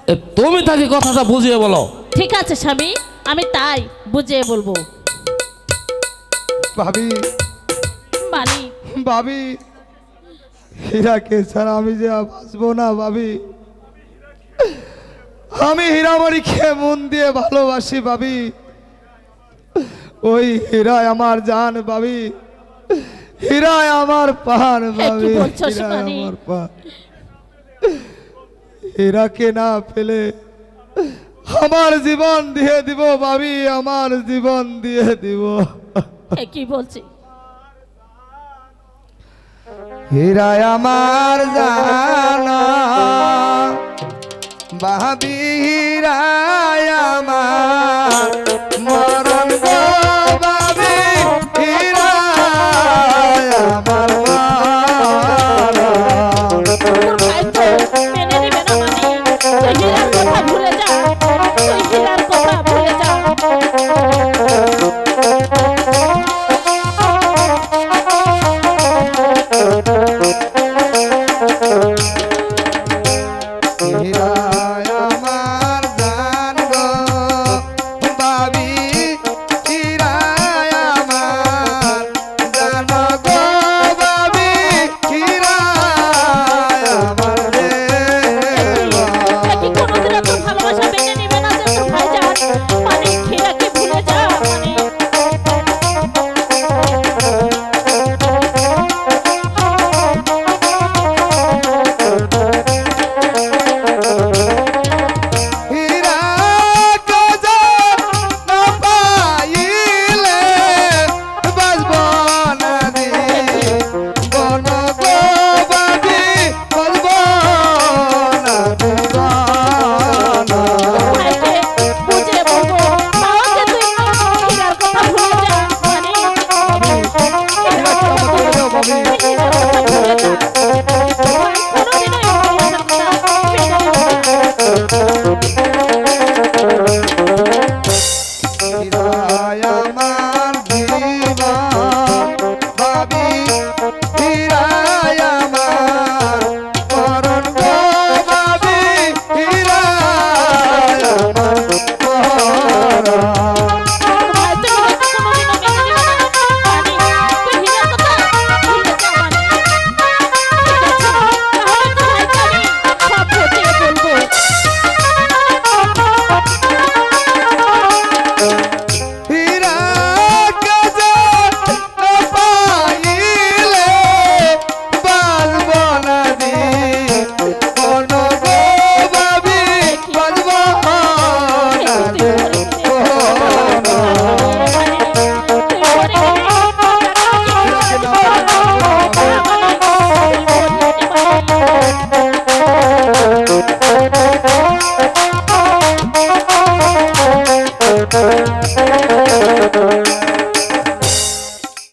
তুমি তাকে কথাটা বুঝিয়ে বলো। ঠিক আছে স্বামী, আমি তাই বুঝিয়ে বলবো। ভাবি মানি ভাবি, হীরাকে ছাড়া আমি যে আর বাঁচবো না ভাবি। আমি হীরামণিকে মন দিয়ে ভালোবাসি ভাবি। ওই হীরাই আমার জান ভাবি, হীরাই আমার প্রাণ ভাবি, বলছো হীরাই শিবানী? আমার প্রাণ। হীরাকে না পেলে আমার জীবন দিয়ে দিব ভাবি, আমার জীবন দিয়ে দিব। কি বলছি? হীরাই আমার জানা ভাবি, হীরাই আমার মর